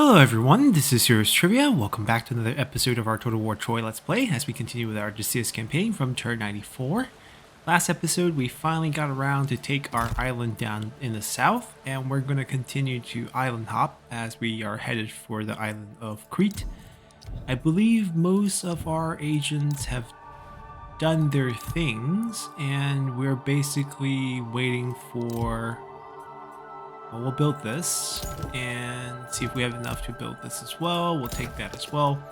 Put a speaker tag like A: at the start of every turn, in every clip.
A: Hello everyone, this is Heroes Trivia. Welcome back to another episode of our Total War Troy Let's Play as we continue with our Odysseus campaign from turn 94. Last episode we finally got around to take our island down in the south, and we're going to continue to island hop as we are headed for the island of Crete. I believe most of our agents have done their things and we're basically waiting for... Well, we'll build this and see if we have enough to build this as well. We'll take that as well.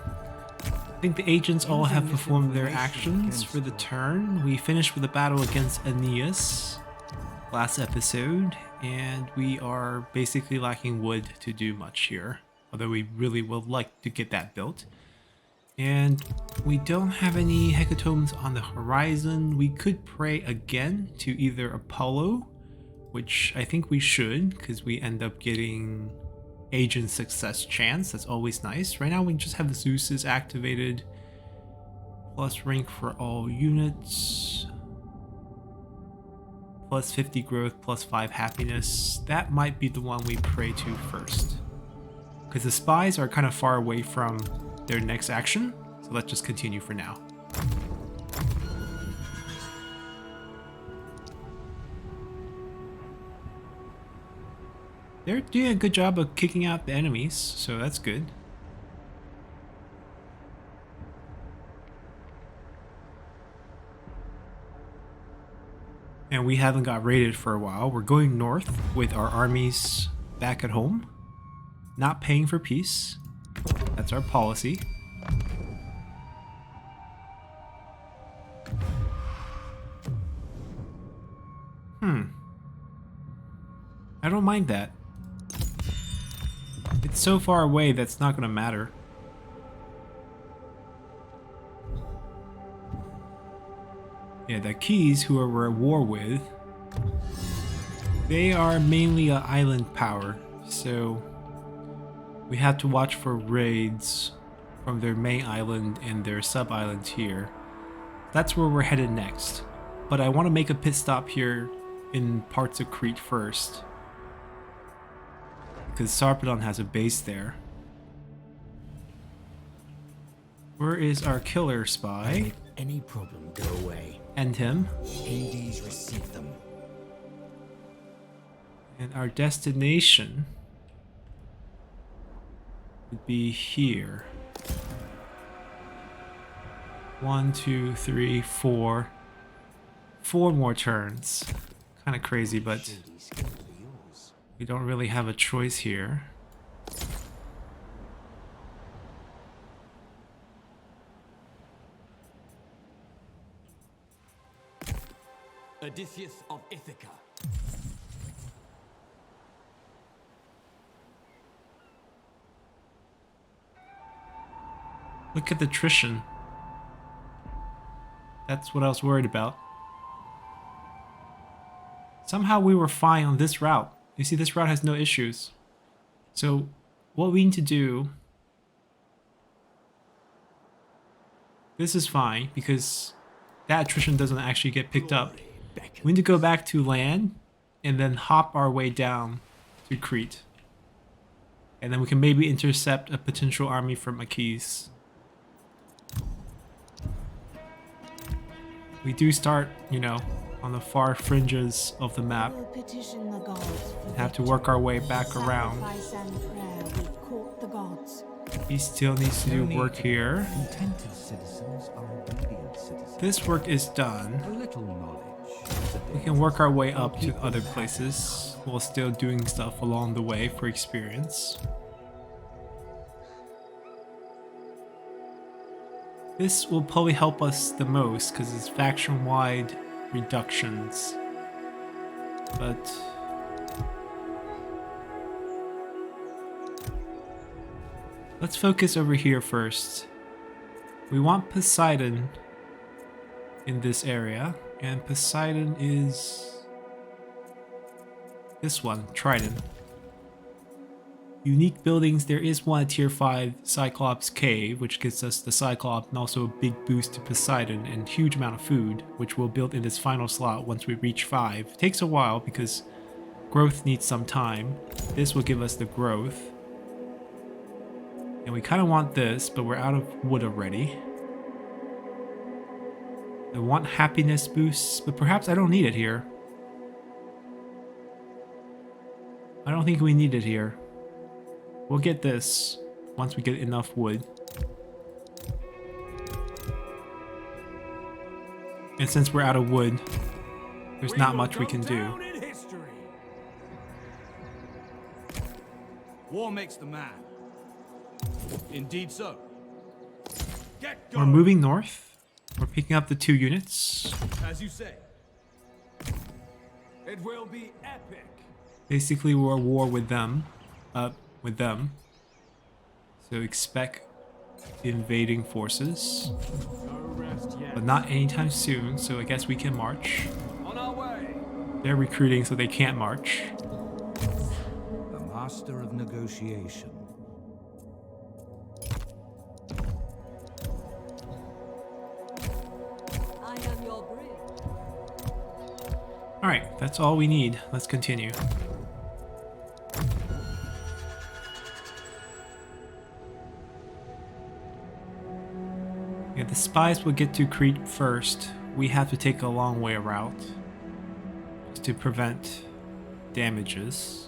A: I think the agents all have performed their actions for the turn. We finished with a battle against Aeneas last episode, and we are basically lacking wood to do much here, although we really would like to get that built. And we don't have any hecatombs on the horizon. We could pray again to either Apollo, which I think we should, because we end up getting agent success chance. That's always nice. Right now we just have the Zeus's activated, plus rank for all units, plus 50 growth, plus 5 happiness. That might be the one we pray to first, because the spies are kind of far away from their next action, so let's just continue for now. They're doing a good job of kicking out the enemies, so that's good. And we haven't got raided for a while. We're going north with our armies back at home. Not paying for peace. That's our policy. I don't mind that. It's so far away that's not gonna matter. Yeah, the Keys, who we're at war with, they are mainly an island power, so we have to watch for raids from their main island and their sub-islands here. That's where we're headed next. But I want to make a pit stop here in parts of Crete first, because Spartan has a base there. Where is our killer spy?
B: If any problem, go away.
A: End him.
B: Hades receive them.
A: And our destination would be here. 1, 2, 3, 4. 4 more turns. Kind of crazy, but we don't really have a choice here.
B: Odysseus of Ithaca.
A: Look at the attrition. That's what I was worried about. Somehow we were fine on this route. You see, this route has no issues. So what we need to do... This is fine, because that attrition doesn't actually get picked up. We need to go back to land, and then hop our way down to Crete. And then we can maybe intercept a potential army from Achilles. We do start, you know, on the far fringes of the map. And have to work our way back around. He still needs to do work here. This work is done. We can work our way up to other places while still doing stuff along the way for experience. This will probably help us the most because it's faction-wide reductions, but let's focus over here first. We want Poseidon in this area, and Poseidon is this one, Trident. Unique buildings, there is one at tier 5 Cyclops Cave, which gives us the Cyclops and also a big boost to Poseidon and huge amount of food, which we'll build in this final slot once we reach 5. It takes a while because growth needs some time. This will give us the growth. And we kind of want this, but we're out of wood already. I want happiness boosts, but perhaps I don't need it here. I don't think we need it here. We'll get this once we get enough wood. And since we're out of wood, there's not much we can do.
C: War makes the man. Indeed so. Get
A: We're
C: going.
A: moving north. We're picking up the 2 units.
C: As you say. It will be epic.
A: Basically, we're at war with them. So expect invading forces.
C: No rest yet.
A: But not anytime soon, so I guess we can march.
C: On our way.
A: They're recruiting, so they can't march.
B: The master of negotiation.
D: I am your bridge.
A: Alright, that's all we need. Let's continue. Yeah, the spies will get to Crete first. We have to take a long way around to prevent damages.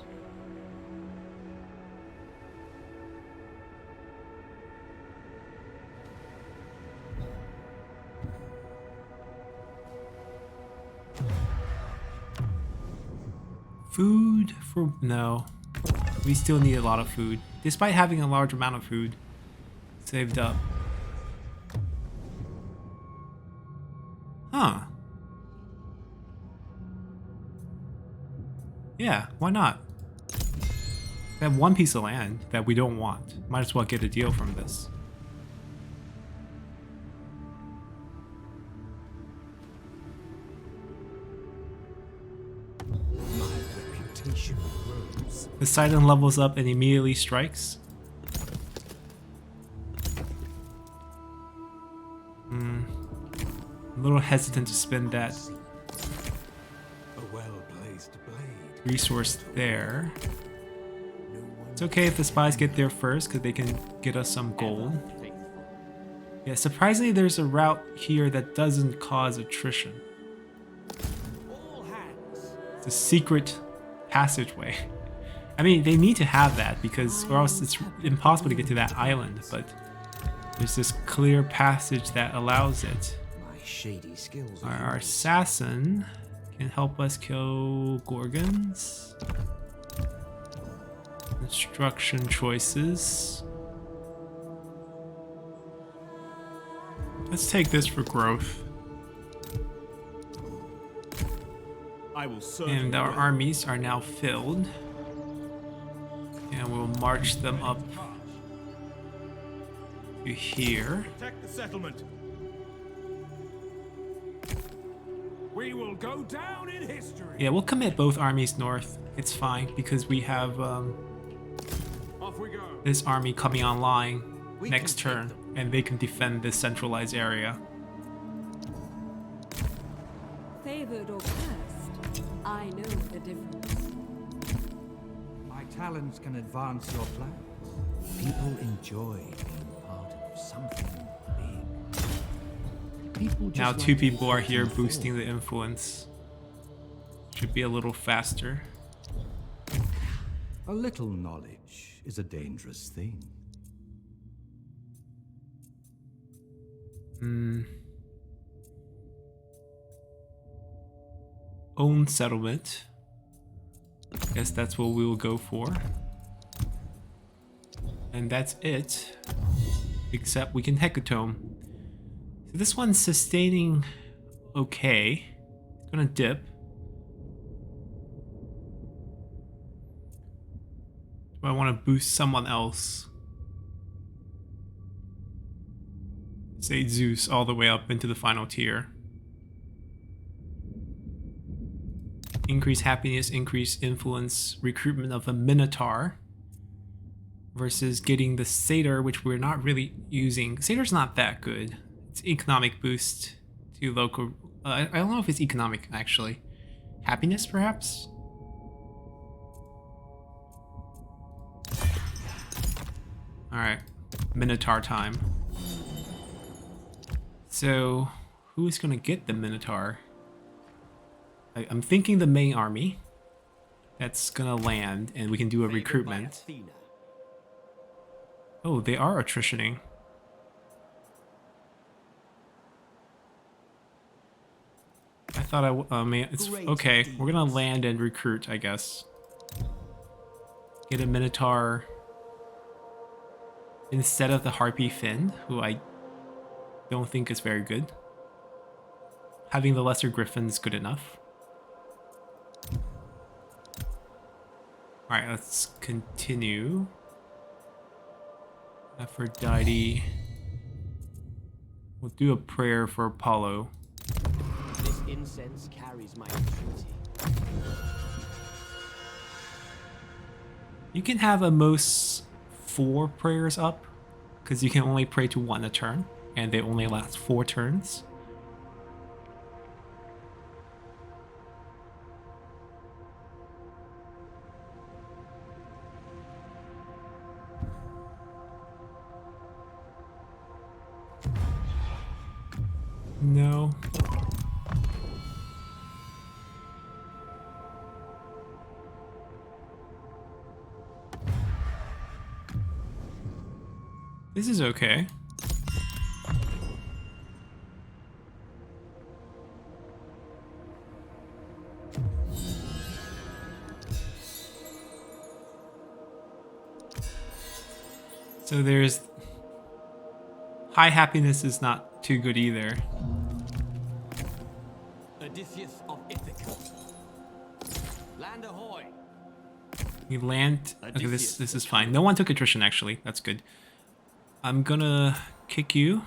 A: Food for... no. We still need a lot of food. Despite having a large amount of food saved up. Huh. Yeah, why not? We have 1 piece of land that we don't want. Might as well get a deal from this.
B: Reputation grows.
A: Poseidon levels up and immediately strikes. A little hesitant to spend that
B: A well-placed blade.
A: resource there. It's okay if the spies get there first, because they can get us some gold. Yeah, surprisingly there's a route here that doesn't cause attrition.
C: All hands.
A: It's a secret passageway. I mean, they need to have that, because or else it's impossible to get to that island, but there's this clear passage that allows it.
B: My shady skills.
A: Our assassin can help us kill gorgons. Instruction choices. Let's take this for growth.
C: I will serve.
A: And our armies are now filled. And we'll march them up to here.
C: Protect the settlement. We will go down in history.
A: Yeah, we'll commit both armies north. It's fine because we have
C: Off we go.
A: this army coming online
B: We
A: next
B: can take
A: turn, and they can defend this centralized area.
D: Favored or cursed, I know the difference.
B: My talents can advance your plans. People enjoy being part of something big. People just
A: Now
B: like
A: 2
B: to
A: people are
B: sit
A: here
B: and
A: boosting
B: think.
A: the influence. Should be a little faster.
B: A little knowledge is a dangerous thing.
A: Own settlement. Guess that's what we will go for. And that's it. Except we can hecatome. So this one's sustaining okay. It's gonna dip. Do I want to boost someone else? Say Zeus all the way up into the final tier. Increase happiness, increase influence, recruitment of a Minotaur. Versus getting the Satyr, which we're not really using. Satyr's not that good. It's economic boost to local... I don't know if it's economic, actually. Happiness, perhaps? Alright. Minotaur time. So, who's gonna get the Minotaur? I'm thinking the main army. That's gonna land, and we can do a recruitment. Oh, they are attritioning. I thought I mean, it's okay. We're gonna land and recruit, I guess. Get a Minotaur instead of the Harpy Finn, who I don't think is very good. Having the Lesser Griffin is good enough. Alright, let's continue. Aphrodite. We'll do a prayer for Apollo.
E: This incense carries my entreaty.
A: You can have a most 4 prayers up, because you can only pray to 1 a turn, and they only last 4 turns. No. This is okay. So there's high happiness is not too good either.
E: Odysseus of Ithaca. Land ahoy!
A: We land. Okay, this is fine. No one took attrition actually. That's good. I'm gonna kick you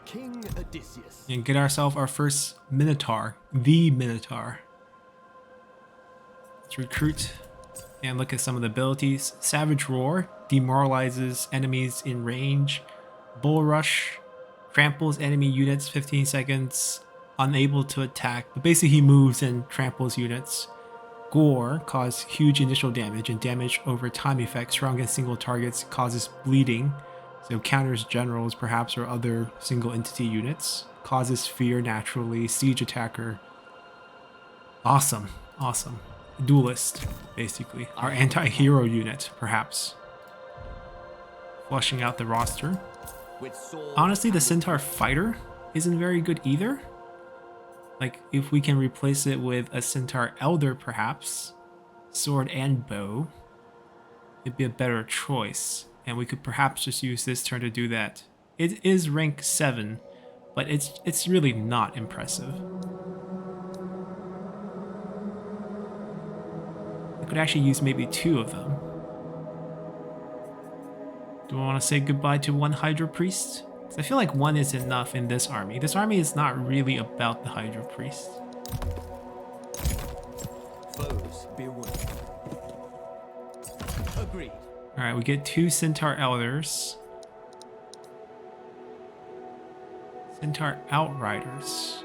E: King Odysseus.
A: and get ourselves our first Minotaur, the Minotaur. Let's recruit and look at some of the abilities. Savage Roar demoralizes enemies in range. Bull Rush tramples enemy units 15 seconds, unable to attack, but basically he moves and tramples units. Gore causes huge initial damage, and damage over time effect strong against single targets causes bleeding, so counters generals perhaps or other single entity units. Causes fear naturally. Siege attacker. Awesome, awesome. Duelist, basically. Our anti-hero unit, perhaps. Flushing out the roster. Honestly, the Centaur Fighter isn't very good either. Like, if we can replace it with a Centaur Elder, perhaps, sword and bow, it'd be a better choice. And we could perhaps just use this turn to do that. It is rank 7, but it's really not impressive. I could actually use maybe 2 of them. Do I want to say goodbye to 1 Hydra Priest? I feel like 1 is enough in this army. This army is not really about the Hydra Priest.
E: Foes beware. Agreed.
A: Alright, we get 2 Centaur Elders. Centaur Outriders.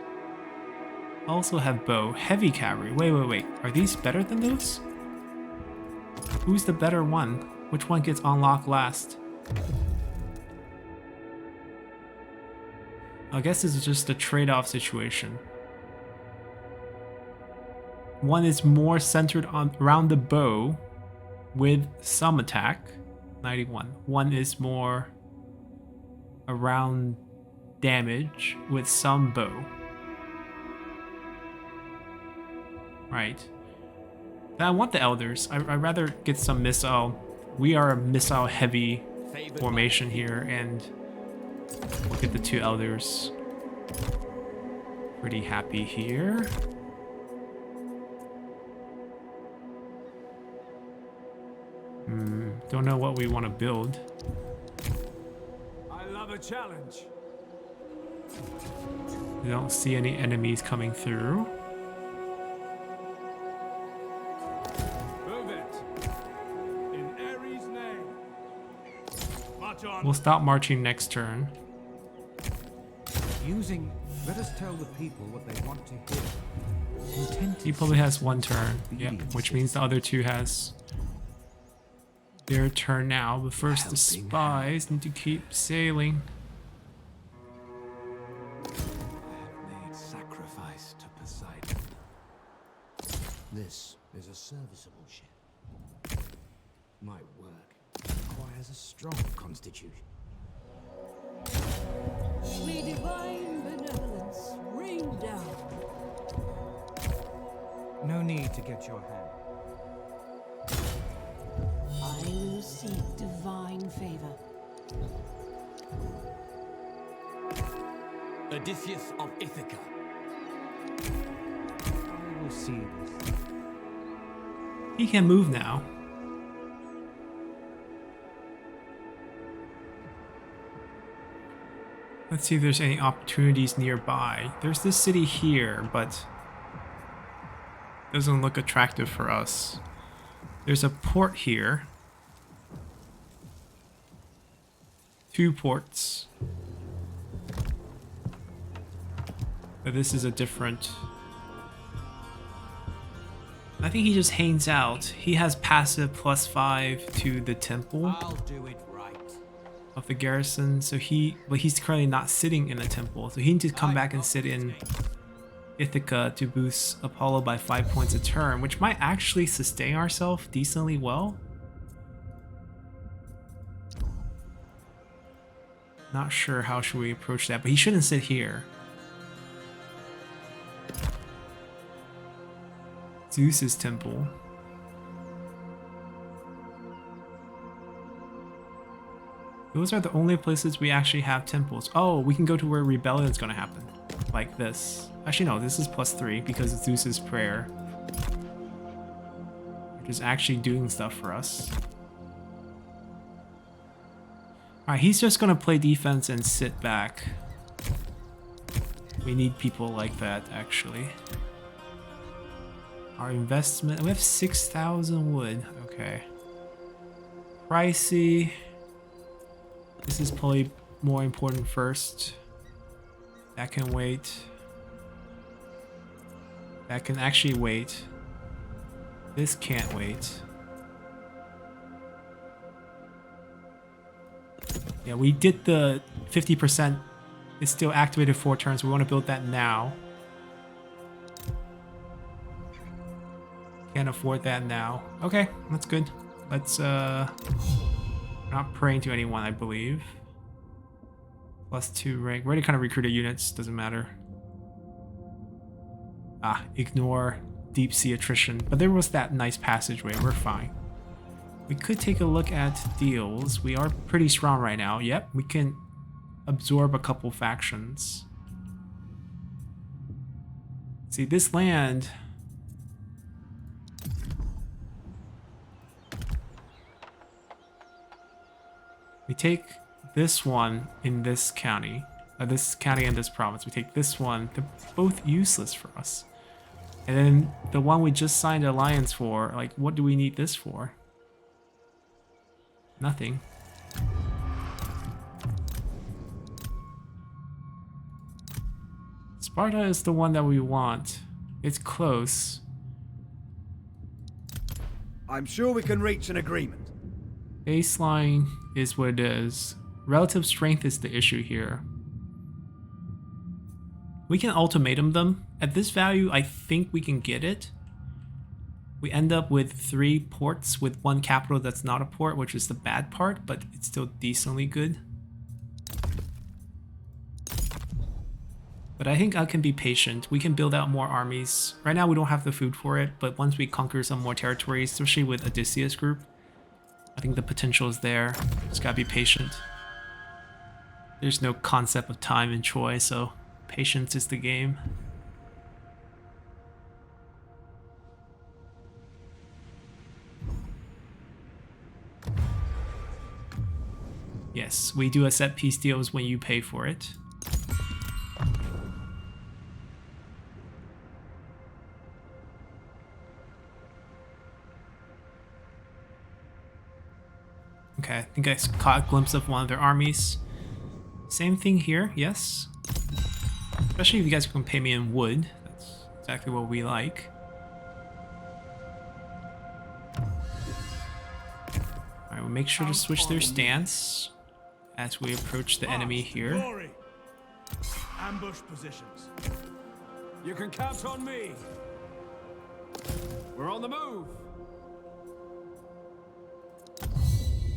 A: Also have bow. Heavy cavalry. Wait. Are these better than those? Who's the better one? Which one gets unlocked last? I guess this is just a trade-off situation. One is more centered around the bow with some attack, 91. One is more around damage with some bow. Right. But I want the Elders. I'd rather get some missile. We are a missile heavy formation here, and we'll get the 2 Elders. Pretty happy here. Don't know what we want to build.
C: I love a challenge.
A: We don't see any enemies coming through.
C: Move it. In Ares' name. March on.
A: We'll stop marching next turn.
B: Let us tell the people what they want to hear. Content
A: He probably has 1 turn. Yep, which means the other 2 has Their turn now, but first the spies need to keep sailing.
B: I have made sacrifice to Poseidon. This is a serviceable ship. My work requires a strong constitution.
D: We divine benevolence, rain down.
B: No need to get your hand.
D: I will seek divine favor.
E: Odysseus of Ithaca.
B: I will see this.
A: He can move now. Let's see if there's any opportunities nearby. There's this city here, but doesn't look attractive for us. There's a port here. 2 ports. But this is a different... I think he just hangs out. He has passive +5 to the temple
E: I'll do it right.
A: of the garrison, so he's currently not sitting in a temple, so he needs to come back and sit in Ithaca to boost Apollo by 5 points a turn, which might actually sustain ourselves decently well. Not sure how should we approach that, but he shouldn't sit here. Zeus's temple. Those are the only places we actually have temples. Oh, we can go to where rebellion's gonna happen. Like this. Actually no, this is +3 because it's Zeus's prayer. Which is actually doing stuff for us. Alright, he's just gonna play defense and sit back. We need people like that, actually. Our investment, we have 6,000 wood, okay. Pricey. This is probably more important first. That can wait. That can actually wait. This can't wait. Yeah, we did the 50%. It's still activated 4 turns. We want to build that now. Can't afford that now. Okay, that's good. Let's not praying to anyone, I believe. +2 rank. We already kind of recruited units, doesn't matter. Ah, ignore deep sea attrition. But there was that nice passageway, we're fine. We could take a look at deals. We are pretty strong right now. Yep, we can absorb a couple factions. See, this land... We take this one in this county and this province. We take this one. They're both useless for us. And then the one we just signed an alliance for, like, what do we need this for? Nothing. Sparta is the one that we want. It's close.
F: I'm sure we can reach an agreement.
A: Baseline is what it is. Relative strength is the issue here. We can ultimatum them. At this value, I think we can get it. We end up with 3 ports with 1 capital that's not a port, which is the bad part, but it's still decently good. But I think I can be patient. We can build out more armies. Right now we don't have the food for it, but once we conquer some more territories, especially with Odysseus group, I think the potential is there. Just gotta be patient. There's no concept of time in Troy, so patience is the game. Yes, we do accept peace deals when you pay for it. Okay, I think I caught a glimpse of one of their armies. Same thing here, yes. Especially if you guys can pay me in wood. That's exactly what we like. Alright, we'll make sure to switch their stance as we approach the enemy here.
C: Glory. Ambush positions. You can count on me. We're on the move.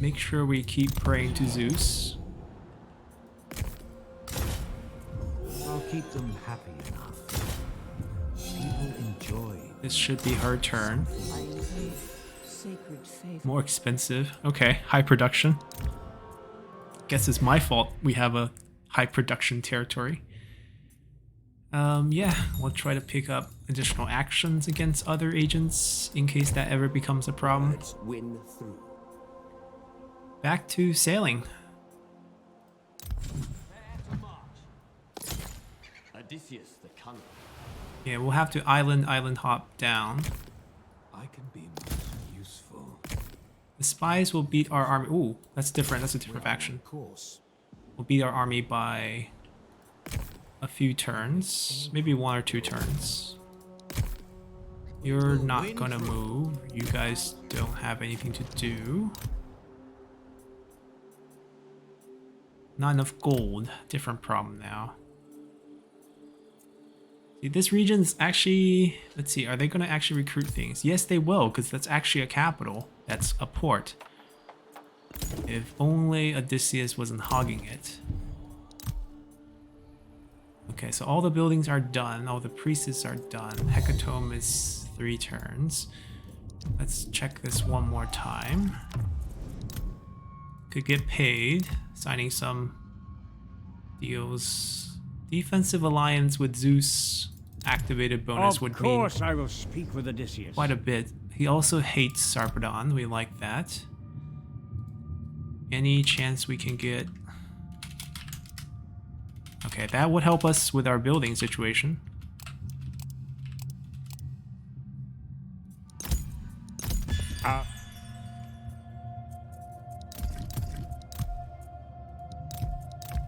A: Make sure we keep praying to Zeus.
B: I'll keep them happy enough. People enjoy.
A: This should be her turn.
D: Sacred faith.
A: More expensive. Okay, high production. Guess it's my fault we have a high production territory. Yeah, we'll try to pick up additional actions against other agents in case that ever becomes a problem.
E: Let's win through.
A: Back to sailing.
E: Prepare to march. Odysseus the cunning.
A: Yeah, we'll have to island hop down.
B: I can be most useful.
A: The spies will beat our army. Ooh, that's different. That's a different faction.
B: Of course.
A: We'll beat our army by a few turns, maybe 1 or 2 turns. You're not gonna move. You guys don't have anything to do. Not enough gold. Different problem now. See, this region's actually... Let's see, are they gonna actually recruit things? Yes, they will, because that's actually a capital. That's a port. If only Odysseus wasn't hogging it. Okay, so all the buildings are done. All the priestesses are done. Hecatomb is 3 turns. Let's check this one more time. Could get paid. Signing some deals. Defensive alliance with Zeus activated bonus would mean
C: Of course I will speak with Odysseus.
A: quite a bit. He also hates Spartan. We like that. Any chance we can get... Okay, that would help us with our building situation.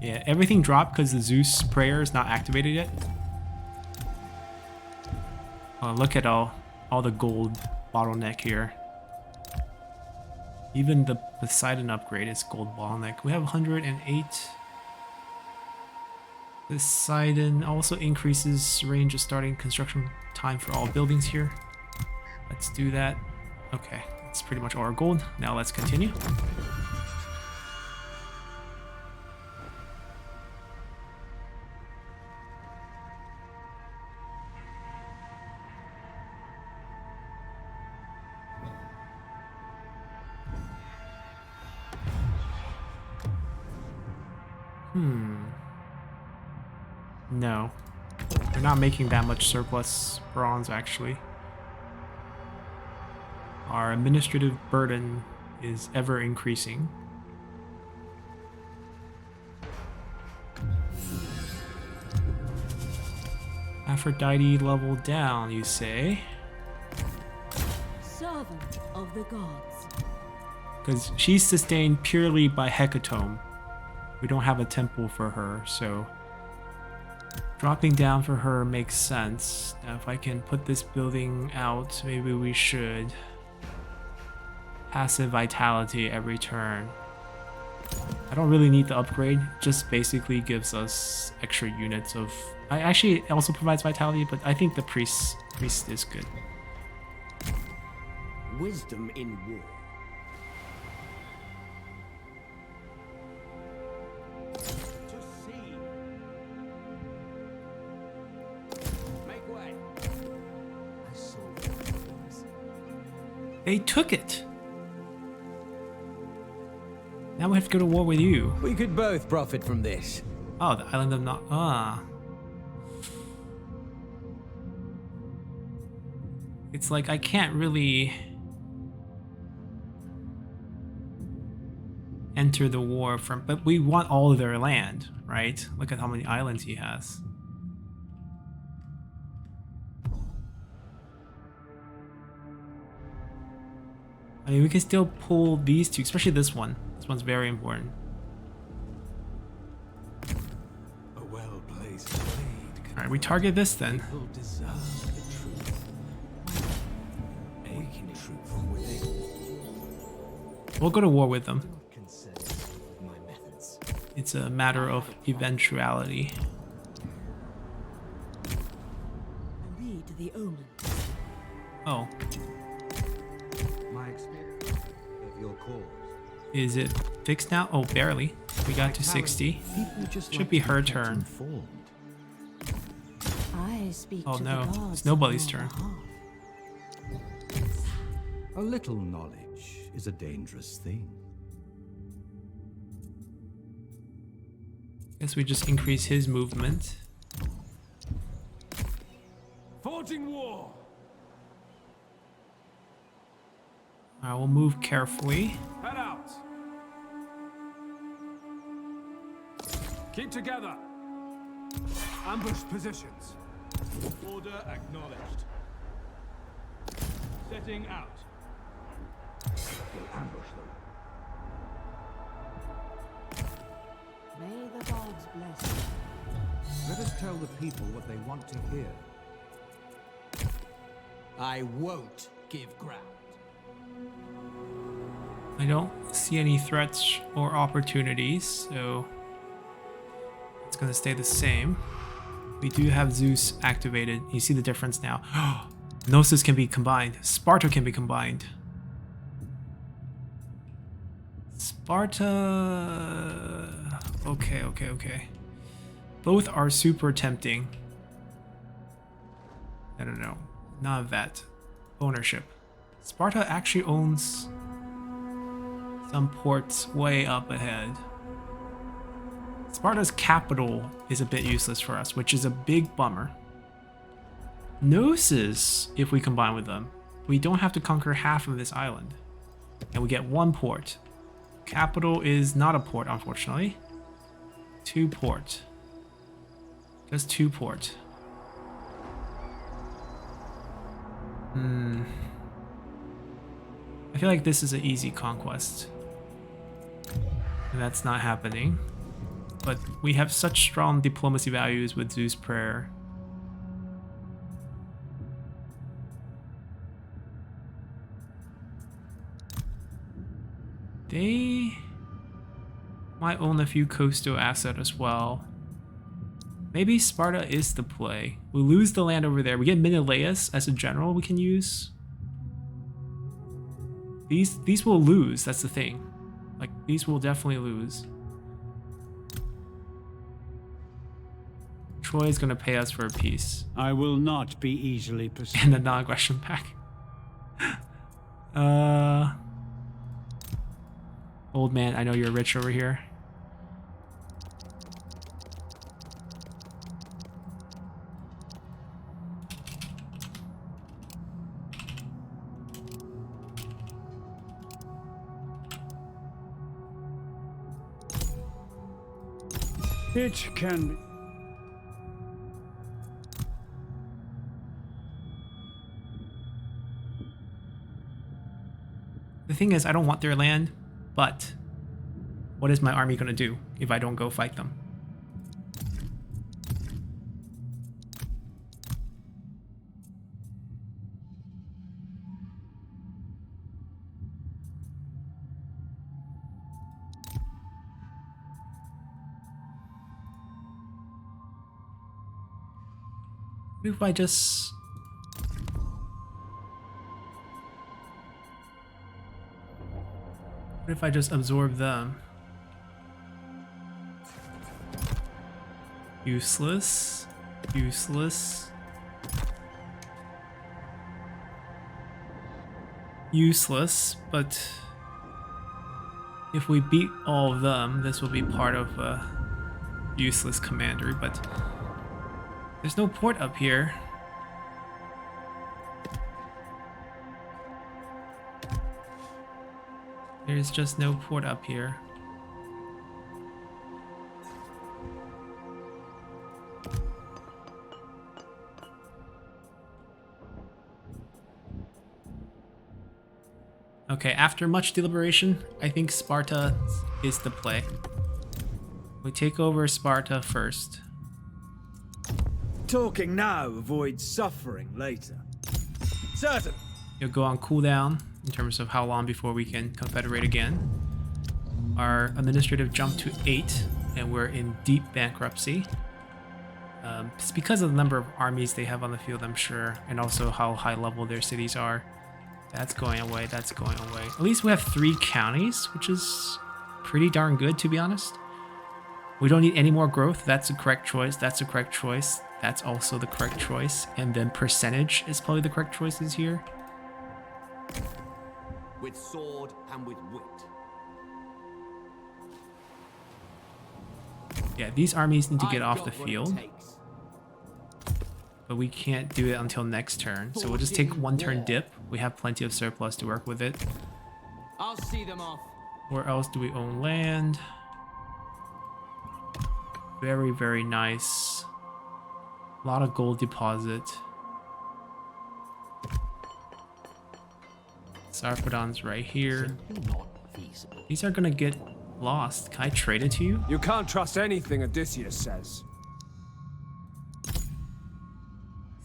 A: Yeah, everything dropped because the Zeus prayer is not activated yet. Oh, look at all the gold bottleneck here. Even the Poseidon upgrade is gold bottleneck. We have 108. Poseidon also increases range of starting construction time for all buildings here. Let's do that. Okay, that's pretty much all our gold. Now let's continue. No. We're not making that much surplus bronze, actually. Our administrative burden is ever increasing. Aphrodite level down, you say?
D: Servant of the gods.
A: Because she's sustained purely by Hecatomb. We don't have a temple for her, so dropping down for her makes sense. Now if I can put this building out, maybe we should. Passive vitality every turn. I don't really need the upgrade, just basically gives us extra units of... I actually it also provides vitality, but I think the priest is good.
E: Wisdom in war. To sea. Make way. I saw things.
A: They took it! Now we have to go to war with you.
G: We could both profit from this.
A: Oh, the island of not... Ah. It's like I can't really enter the war from... But we want all of their land, right? Look at how many islands he has. I mean, we can still pull these two, especially this one. This one's very important.
B: A well-placed blade can
A: Alright, we target this then.
B: people deserve the truth. Aching truth from within.
A: We'll go to war with them.
G: Not concerned with my methods.
A: It's a matter of eventuality.
D: Read the omen.
A: Oh,
B: My experience of your cause.
A: is it fixed now? Oh, barely. We got to 60.
B: People just
A: Should
B: like
A: be
B: to
A: her
B: kept
A: turn.
B: informed.
D: I speak
A: Oh
D: to
A: no,
D: the gods
A: it's nobody's
D: on your
A: turn.
D: behalf.
B: A little knowledge is a dangerous thing.
A: Guess we just increase his movement.
C: Forging war.
A: Alright, we'll move carefully.
C: Head out. Keep together. Ambush positions. Order acknowledged. Setting out. We'll ambush them.
D: May the gods bless you.
B: Let us tell the people what they want to hear.
G: I won't give ground.
A: I don't see any threats or opportunities, so it's gonna stay the same. We do have Zeus activated. You see the difference now. Gnosis can be combined. Sparta can be combined. Sparta... Okay. Both are super tempting. I don't know. Not vet. Ownership. Sparta actually owns some ports way up ahead. Sparta's capital is a bit useless for us, which is a big bummer. Gnosis, if we combine with them, we don't have to conquer half of this island. And we get one port. Capital is not a port, unfortunately. 2 port. Just 2 port. I feel like this is an easy conquest. And that's not happening. But we have such strong diplomacy values with Zeus Prayer. They might own a few coastal assets as well. Maybe Sparta is the play. We lose the land over there. We get Menelaus as a general we can use. These will lose, that's the thing. Like, these will definitely lose. Troy is gonna pay us for a peace.
H: I will not be easily persuaded.
A: And the non-aggression pack. Old man, I know you're rich over here.
H: It can be.
A: The thing is, I don't want their land, but what is my army gonna do if I don't go fight them? What if I just... What if I just absorb them? Useless. Useless. Useless, but if we beat all of them, this will be part of a useless commander, but there's no port up here. There's just no port up here. Okay, after much deliberation, I think Sparta is the play. We take over Sparta first.
F: Talking now avoids suffering later. Certain.
A: You'll go on cooldown. in terms of how long before we can confederate again. Our administrative jumped to 8, and we're in deep bankruptcy. It's because of the number of armies they have on the field, I'm sure, and also how high level their cities are. That's going away, that's going away. At least we have 3 counties, which is pretty darn good, to be honest. We don't need any more growth. That's the correct choice. That's the correct choice. That's also the correct choice. And then percentage is probably the correct choices here.
E: With sword and with wit.
A: Yeah, these armies need to get
E: I've
A: off the
E: got what it
A: field.
E: takes.
A: But we can't do it until next turn. So we'll just take 1 turn dip. We have plenty of surplus to work with it.
E: I'll see them off.
A: Where else do we own land? Very, very nice. A lot of gold deposit. Sarpedon's right here.
E: Simply not feasible.
A: These are gonna get lost. Can I trade it to you?
C: You can't trust anything Odysseus says.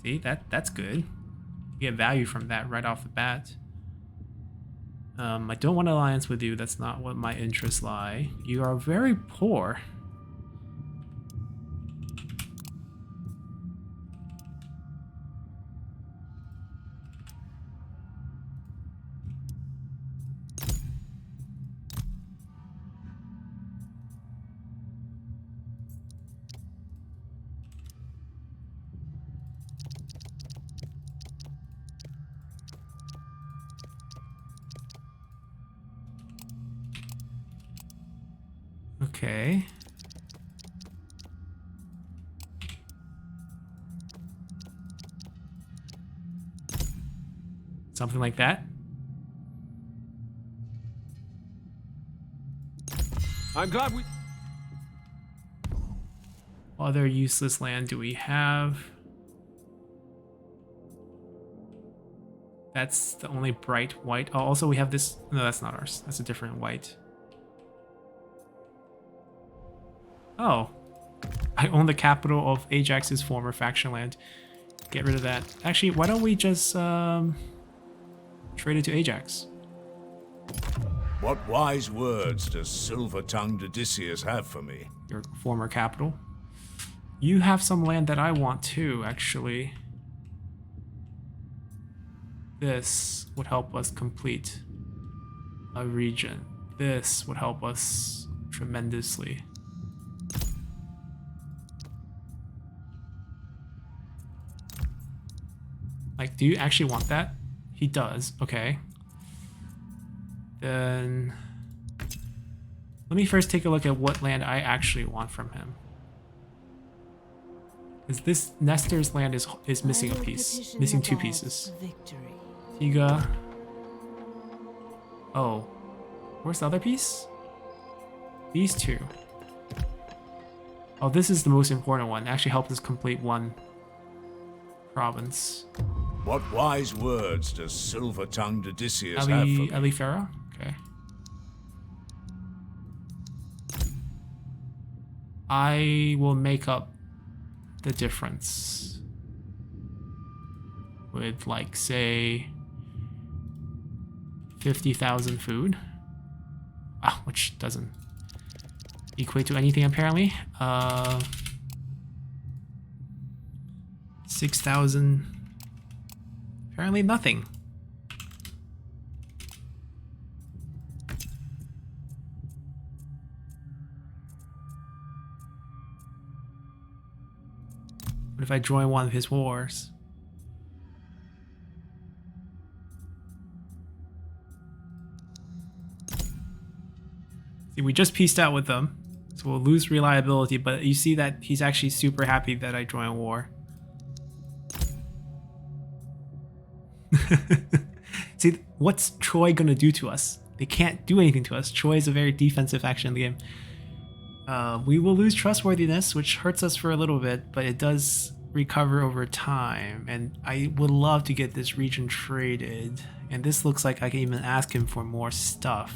A: See, that's good. You get value from that right off the bat. I don't want an alliance with you. That's not what my interests lie. You are very poor. Okay. Something like that.
C: I'm glad we...
A: What other useless land do we have? That's the only bright white. Oh, also we have this. No, that's not ours. That's a different white. Oh. I own the capital of Ajax's former faction land. Get rid of that. Actually, why don't we just trade it to Ajax?
I: What wise words does silver-tongued Odysseus have for me?
A: Your former capital. You have some land that I want too, actually. This would help us complete a region. This would help us tremendously. Like, do you actually want that? He does. Okay. Then let me first take a look at what land I actually want from him. Because this Nestor's land is missing a piece. Missing 2 pieces. Tiga. Oh. Where's the other piece? These 2. Oh, this is the most important one. It actually helped us complete 1 province.
I: What wise words does silver-tongued Odysseus have for me?
A: Alifera? Okay. I will make up the difference with, like, say 50,000 food, which doesn't equate to anything apparently. 6,000, apparently nothing. What if I join one of his wars? See, we just pieced out with them, so we'll lose reliability, but you see that he's actually super happy that I join a war. See, what's Troy gonna do to us? They can't do anything to us. Troy is a very defensive faction in the game. We will lose trustworthiness, which hurts us for a little bit, but it does recover over time. And I would love to get this region traded. And this looks like I can even ask him for more stuff.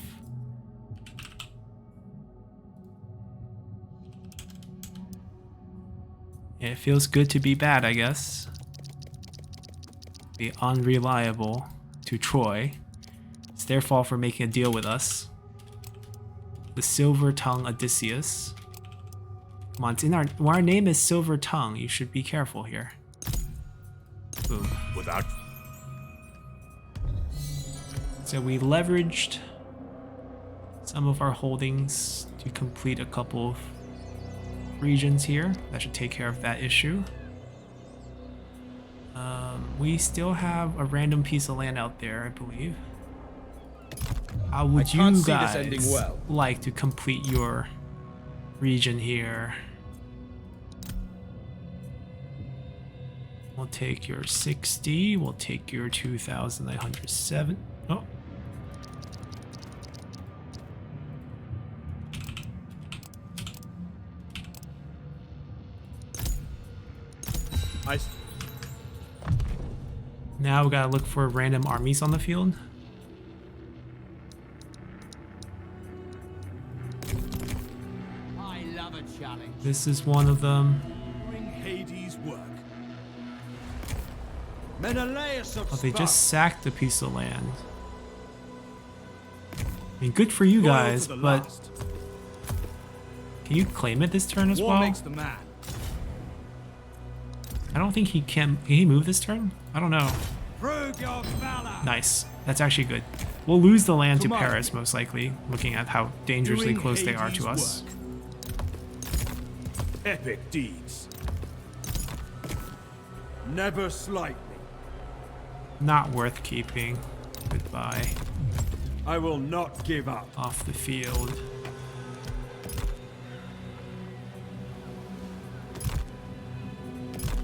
A: It feels good to be bad, I guess. Be unreliable to Troy. It's their fault for making a deal with us. The Silver Tongue Odysseus. Come on, it's in our name is Silver Tongue. You should be careful here. Boom.
I: Without
A: So we leveraged some of our holdings to complete a couple of regions here. That should take care of that issue. We still have a random piece of land out there, I believe. How would you guys like to complete your region here? We'll take your 60. We'll take your 2,907. Oh. Now we gotta look for random armies on the field.
G: I love a challenge.
A: This is one of them.
C: Bring Hades' work.
F: Menelaus of
A: Oh, they
F: Sparta.
A: just sacked a piece of land. I mean, good for you
C: Loyal to
A: guys,
C: the
A: but
C: last.
A: can you claim it this turn as
C: War
A: well?
C: makes the man.
A: I don't think he can. Can he move this turn? I don't know.
C: Prove your valor.
A: Nice. That's actually good. We'll lose the land to
C: Come on.
A: Paris, most likely, looking at how dangerously
C: Doing
A: close they are
C: Hades'
A: to us.
C: work. Epic deeds.
F: Never slight me.
A: Not worth keeping. Goodbye.
C: I will not give up.
A: Off the field.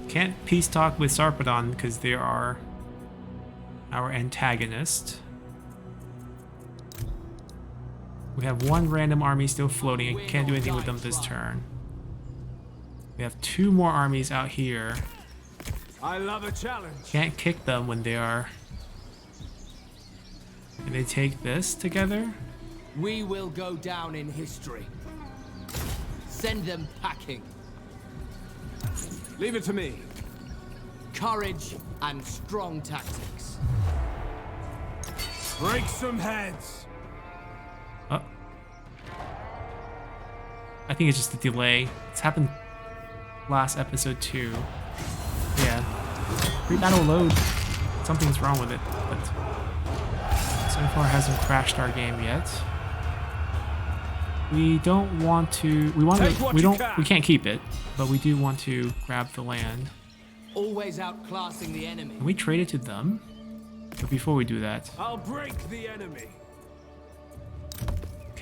A: Can't peace talk with Spartan because they are our antagonist. We have one random army still floating. I can't do anything with them this turn. We have 2 more armies out here.
C: I love a challenge.
A: Can't kick them when they are... Can they take this together?
G: We will go down in history. Send them packing.
C: Leave it to me.
G: Courage and strong tactics.
C: Break some heads.
A: Oh. I think it's just a delay. It's happened last episode too. Yeah. Pre-battle load. Something's wrong with it, but so far hasn't crashed our game yet. We don't want to. We want
C: Take
A: to.
C: what
A: We
C: you
A: don't.
C: can.
A: We can't keep it, but we do want to grab the land.
G: Always outclassing the enemy.
A: Can we trade it to them? But before we do that,
C: I'll break the enemy.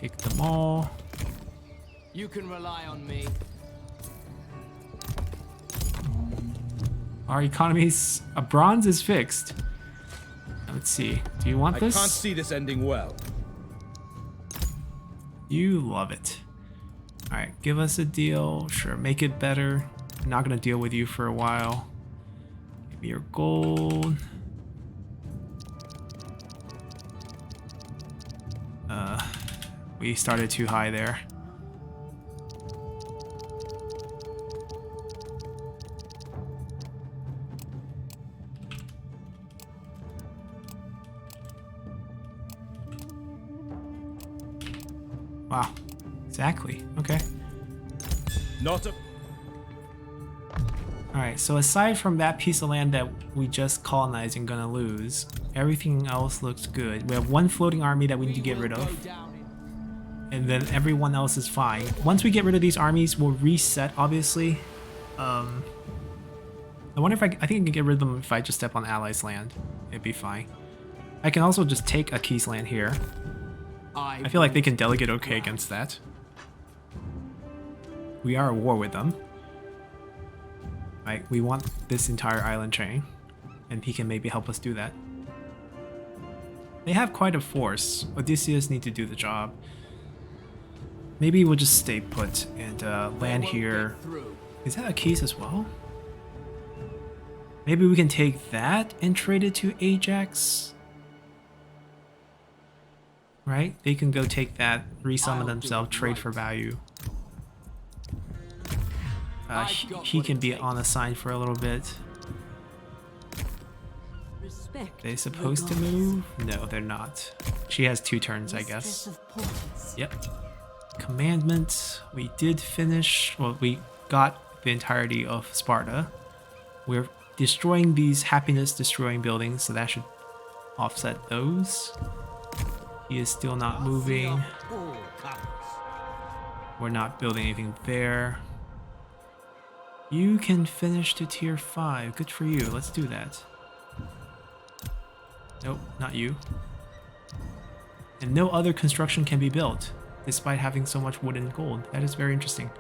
A: kick them all.
G: You can rely on me.
A: Our economy's a bronze is fixed. Let's see. Do you want this?
F: see this ending well.
A: You love it. All right, give us a deal. Sure, make it better. I'm not gonna deal with you for a while. Give me your gold. We started too high there. Wow, exactly. Okay.
F: Not a...
A: Alright, so aside from that piece of land that we just colonized and gonna lose, everything else looks good. We have one floating army that we need to get rid of, and then everyone else is fine. Once we get rid of these armies, we'll reset, obviously. I wonder if I think I can get rid of them if I just step on allies' land. It'd be fine. I can also just take a Keys land here. I feel like they can delegate okay against that. We are at war with them. Right, we want this entire island chain, and he can maybe help us do that. They have quite a force. Odysseus needs to do the job. Maybe we'll just stay put and land here. Is that a Keys as well? Maybe we can take that and trade it to Ajax. Right? They can go take that, resummon themselves, trade for value. He can be on the side for a little bit.
D: Respect.
A: They supposed to move? No, they're not. She has 2 turns, I guess.
D: Mistress of portals.
A: Yep. Commandment. We did finish. Well, we got the entirety of Sparta. We're destroying these happiness destroying buildings, so that should offset those. He is still not moving. We're not building anything there. You can finish to tier 5. Good for you. Let's do that. Nope, not you. And no other construction can be built, despite having so much wood and gold. That is very interesting.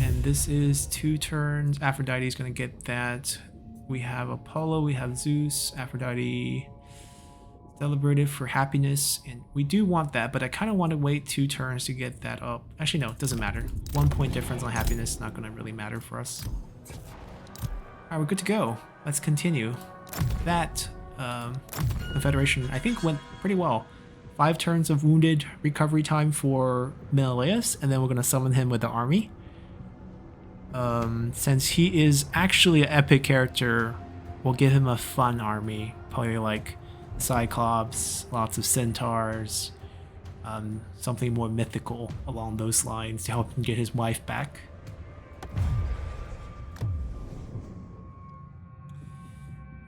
A: And this is 2 turns. Aphrodite is going to get that. We have Apollo, we have Zeus, Aphrodite celebrated for happiness, and we do want that, but I kind of want to wait 2 turns to get that up. Actually, no, it doesn't matter. 1 point difference on happiness is not going to really matter for us. Alright, we're good to go. Let's continue. That Confederation, I think, went pretty well. 5 turns of wounded recovery time for Menelaus, and then we're going to summon him with the army. Since he is actually an epic character, we'll give him a fun army. Probably like Cyclops, lots of centaurs, something more mythical along those lines to help him get his wife back.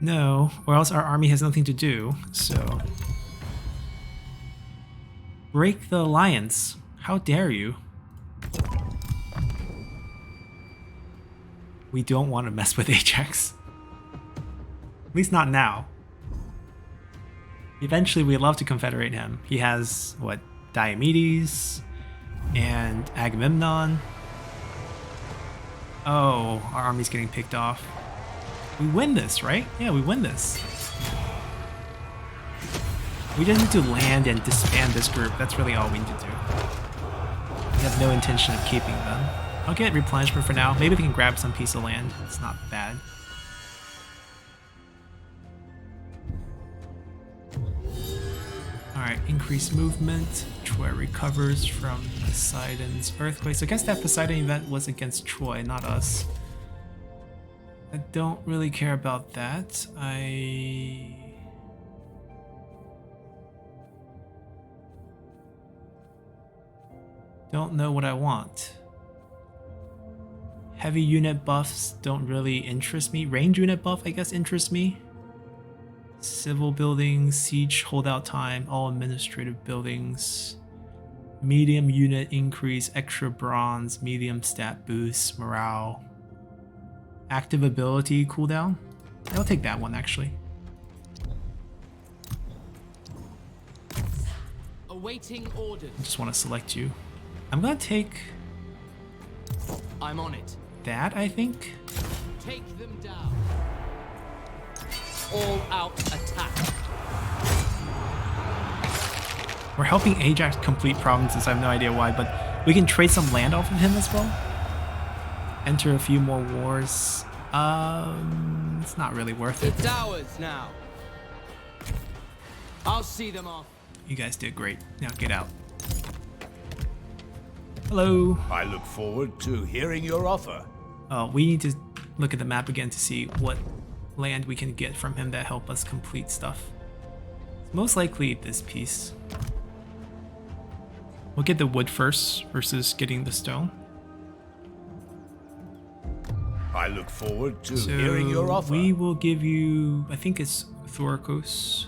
A: No, or else our army has nothing to do, so... Break the alliance. How dare you? We don't want to mess with Ajax. At least not now. Eventually we'd love to confederate him. He has, what, Diomedes and Agamemnon. Oh, our army's getting picked off. We win this, right? Yeah, we win this. We just need to land and disband this group. That's really all we need to do. We have no intention of keeping them. I'll get replenishment for now. Maybe we can grab some piece of land. It's not bad. Alright, increased movement. Troy recovers from Poseidon's earthquake. So I guess that Poseidon event was against Troy, not us. I don't really care about that. I don't know what I want. Heavy unit buffs don't really interest me. Range unit buff, I guess, interests me. Civil buildings, siege holdout time, all administrative buildings. Medium unit increase, extra bronze, medium stat boost, morale. Active ability cooldown. I'll take that one actually.
G: Awaiting orders.
A: I just want to select you. I'm gonna take
G: I'm on it.
A: that, I think.
G: Take them down. All out attack.
A: We're helping Ajax complete provinces, I have no idea why, but we can trade some land off of him as well. Enter a few more wars. It's not really worth it.
G: The towers now. I'll see them off.
A: You guys did great. Now get out. Hello.
I: I look forward to hearing your offer.
A: We need to look at the map again to see what land we can get from him that help us complete stuff. Most likely this piece. We'll get the wood first versus getting the stone.
I: I look forward to hearing your offer.
A: We will give you, I think it's Thoricos.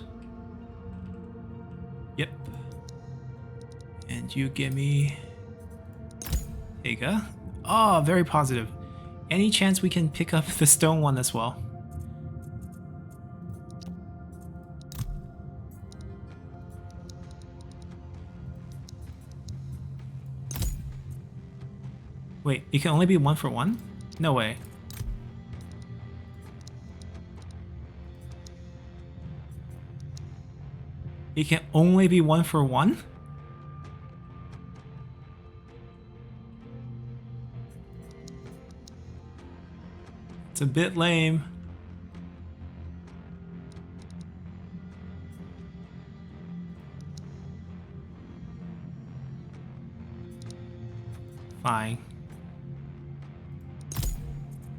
A: Yep. And you give me Ega. Oh, very positive. Any chance we can pick up the stone one as well? Wait, it can only be 1 for 1? No way. It can only be 1 for 1? It's a bit lame. Fine.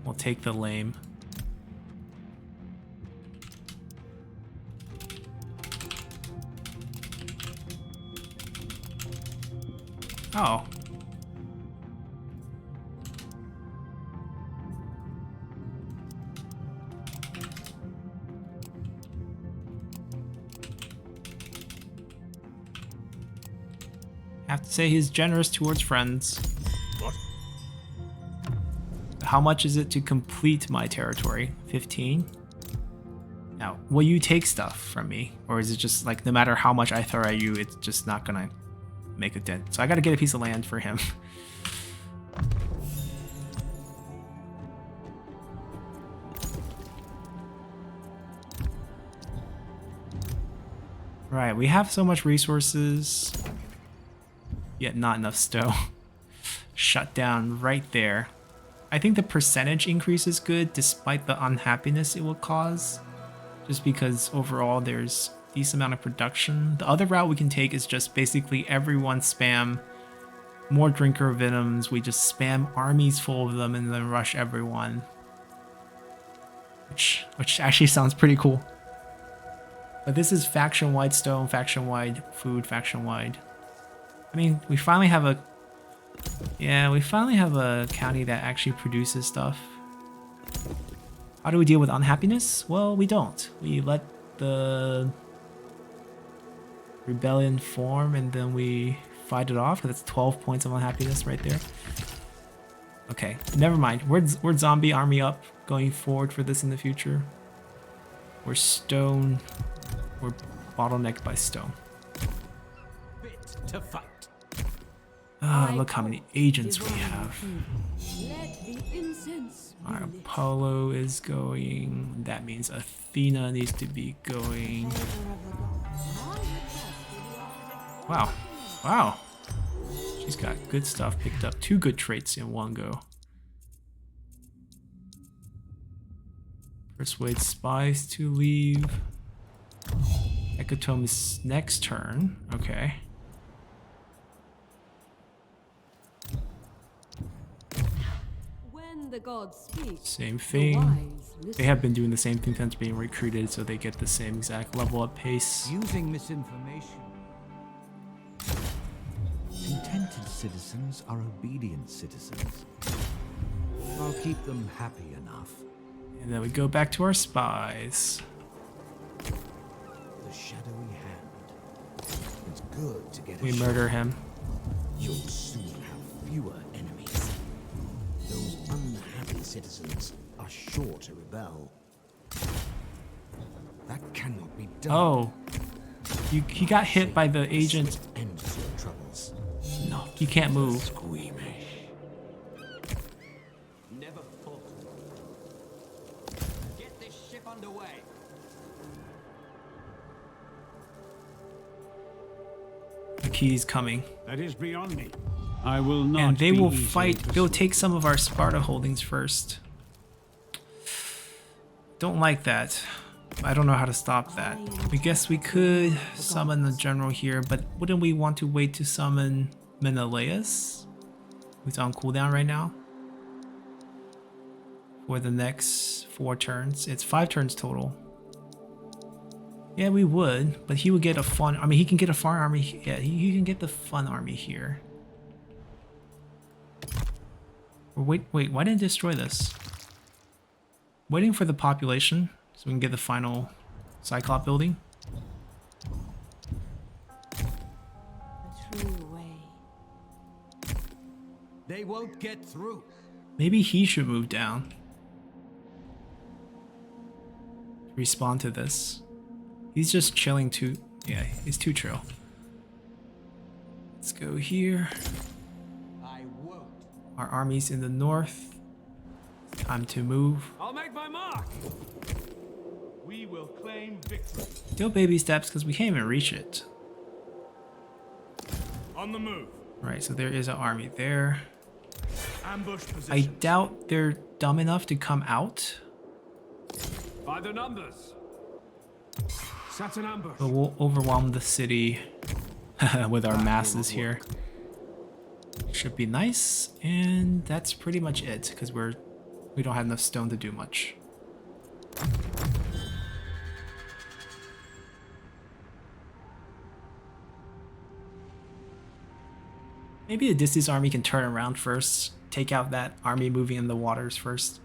A: We'll take the lame. Oh. I have to say he's generous towards friends.
I: What?
A: How much is it to complete my territory? 15? Now, will you take stuff from me? Or is it just like no matter how much I throw at you, it's just not gonna make a dent? So I gotta get a piece of land for him. Right, we have so much resources, yet not enough stone. Shut down right there. I think the percentage increase is good despite the unhappiness it will cause. Just because overall there's a decent amount of production. The other route we can take is just basically everyone spam more drinker venoms. We just spam armies full of them and then rush everyone. Which actually sounds pretty cool. But this is faction-wide stone, faction-wide food, faction-wide. I mean, we finally have a... Yeah, we finally have a county that actually produces stuff. How do we deal with unhappiness? Well, we don't. We let the rebellion form and then we fight it off, because it's 12 points of unhappiness right there. Okay, never mind. We're zombie army up going forward for this in the future. We're stone. We're bottlenecked by stone.
B: Fit to fight.
A: Ah, look how many agents we have.
D: Let the incense be
A: Our
D: lit.
A: Apollo is going. That means Athena needs to be going. Wow. Wow. She's got good stuff picked up. 2 good traits in one go. Persuade spies to leave. Hecatome's next turn. Okay.
D: When the gods speak,
A: Same
D: the
A: thing.
D: wise
A: They
D: listen.
A: have been doing the same thing since being recruited, so they get the same exact level up pace.
B: Using misinformation. Contented citizens are obedient citizens. I'll keep them happy enough.
A: And then we go back to our spies.
B: The shadowy hand. It's good to get a
A: We
B: shot.
A: murder him.
B: You'll soon have fewer enemies. Those unhappy citizens are sure to rebel. That cannot be done.
A: Oh. He got hit by the agent.
B: Ends your troubles.
A: No, he can't move.
B: Squeamish.
E: Never falter. Get this ship underway.
A: The key's coming.
H: That is beyond me. I will not.
A: And they
H: be
A: will
H: easily
A: fight. They'll
H: persuaded.
A: take some of our Sparta holdings first. Don't like that. I don't know how to stop that. I guess we could summon the general here, but wouldn't we want to wait to summon Menelaus, who's on cooldown right now, for the next 4 turns? It's 5 turns total. Yeah, we would, but he would get a fun... I mean, he can get a fun army. Yeah, he can get the fun army here. Or wait, why didn't it destroy this? Waiting for the population so we can get the final Cyclop building.
D: The true way.
B: They won't get through.
A: Maybe he should move down. Respond to this. He's just chilling too. Yeah, he's too chill. Let's go here.
B: I won't.
A: Our army's in the north. Time to move.
C: I'll make my mark. We will claim victory.
A: Still baby steps because we can't even reach it.
C: On the move.
A: Right, so there is an army there.
C: Ambush positions.
A: I doubt they're dumb enough to come out,
C: By the numbers. Set an ambush.
A: but we'll overwhelm the city with our masses here. Should be nice, and that's pretty much it because we don't have enough stone to do much. Maybe Odysseus' army can turn around first, take out that army moving in the waters first.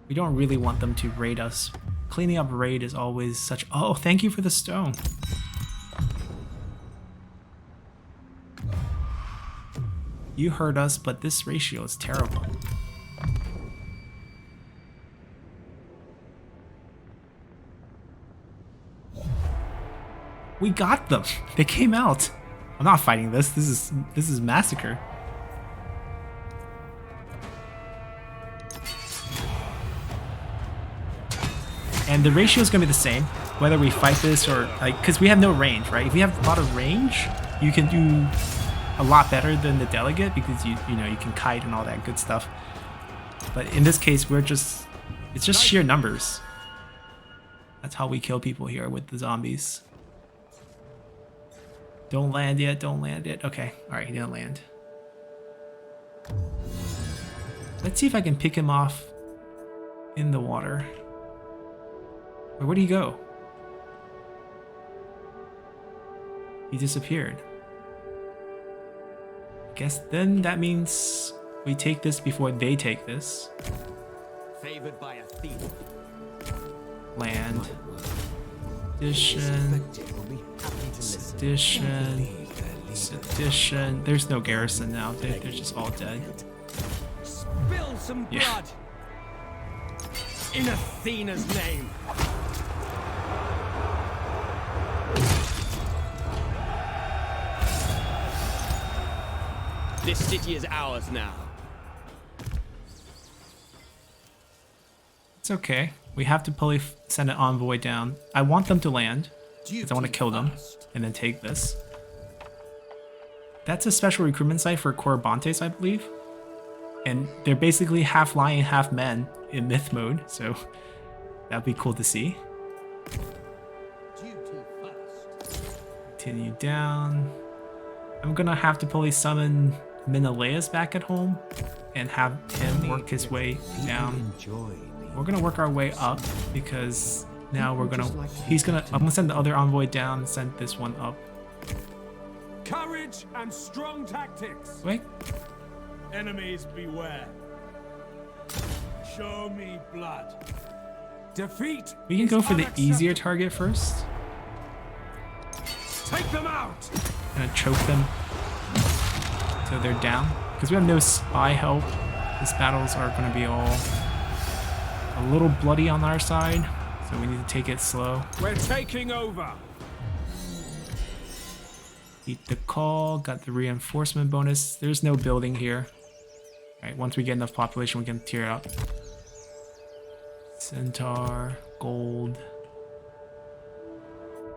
A: We don't really want them to raid us. Cleaning up raid is always such... Oh, thank you for the stone. You heard us, but this ratio is terrible. We got them. They came out. I'm not fighting this. This is massacre. And the ratio is going to be the same, whether we fight this or like, because we have no range, right? If we have a lot of range, you can do a lot better than the delegate because you know you can kite and all that good stuff. But in this case, it's just sheer numbers. That's how we kill people here with the zombies. Don't land yet, don't land yet. Okay, alright, he didn't land. Let's see if I can pick him off in the water. Or where'd he go? He disappeared. I guess then that means we take this before they take this.
G: Favored by a thief.
A: Land. Sedition. Sedition. There's no garrison now. They're just all dead.
G: Spill some blood. In Athena's name. This city is ours now.
A: It's okay. We have to probably send an envoy down. I want them to land, because I want to kill them, and then take this. That's a special recruitment site for Corybantes, I believe. And they're basically half lion, half men in myth mode, so that'd be cool to see. Continue down. I'm gonna have to probably summon Menelaus back at home and have him work his way down. We're gonna work our way up because now I'm gonna send the other envoy down and send this one up.
C: Courage and strong tactics.
A: Wait.
C: Enemies beware. Show me blood. Defeat.
A: We can go for the easier target first.
C: Take them out.
A: Gonna choke them till they're down. Because we have no spy help, these battles are gonna be all a little bloody on our side, so we need to take it slow.
C: We're taking over.
A: Beat the call, got the reinforcement bonus. There's no building here. Alright, once we get enough population, we can tear it up. Centaur, gold.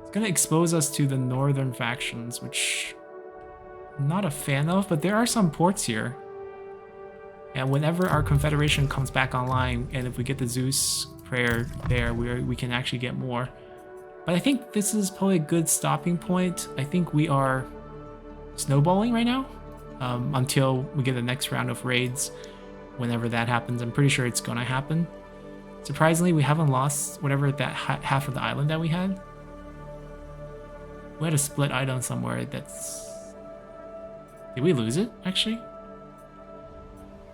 A: It's gonna expose us to the northern factions, which I'm not a fan of, but there are some ports here. And whenever our Confederation comes back online, and if we get the Zeus prayer there, we can actually get more. But I think this is probably a good stopping point. I think we are snowballing right now until we get the next round of raids. Whenever that happens, I'm pretty sure it's gonna happen. Surprisingly, we haven't lost whatever that half of the island that we had. We had a split island somewhere that's... Did we lose it, actually?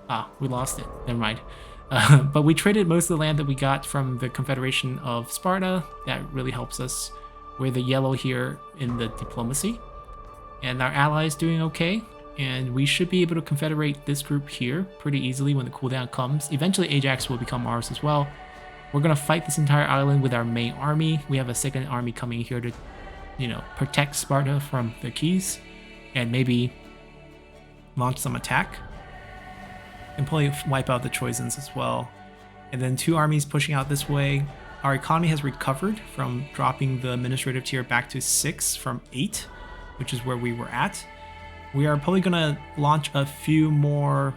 A: Ah, we lost it. Never mind. But we traded most of the land that we got from the Confederation of Sparta. That really helps us. We're the yellow here in the diplomacy. And our ally is doing okay. And we should be able to confederate this group here pretty easily when the cooldown comes. Eventually Ajax will become ours as well. We're going to fight this entire island with our main army. We have a second army coming here to, you know, protect Sparta from the keys. And maybe launch some attack. And probably wipe out the Troyans as well. And then 2 armies pushing out this way. Our economy has recovered from dropping the administrative tier back to 6 from 8, which is where we were at. We are probably going to launch a few more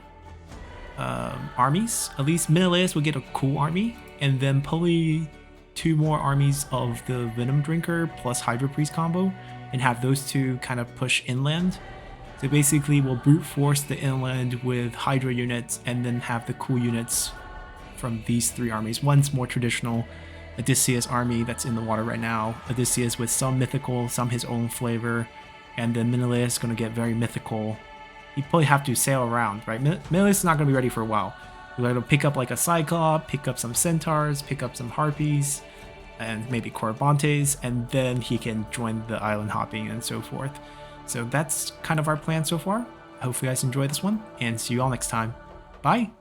A: armies. At least Menelaus will get a cool army. And then probably 2 more armies of the Venom Drinker plus Hydra Priest combo. And have those 2 kind of push inland. So basically we'll brute force the inland with Hydra units and then have the cool units from these 3 armies. One's more traditional Odysseus army that's in the water right now. Odysseus with some mythical, some his own flavor. and then Menelaus is going to get very mythical. He'd probably have to sail around, right? Menelaus is not going to be ready for a while. We're going to pick up like a Cyclops, pick up some Centaurs, pick up some Harpies, and maybe Corybantes, and then he can join the island hopping and so forth. So that's kind of our plan so far. I hope you guys enjoy this one, and see you all next time. Bye!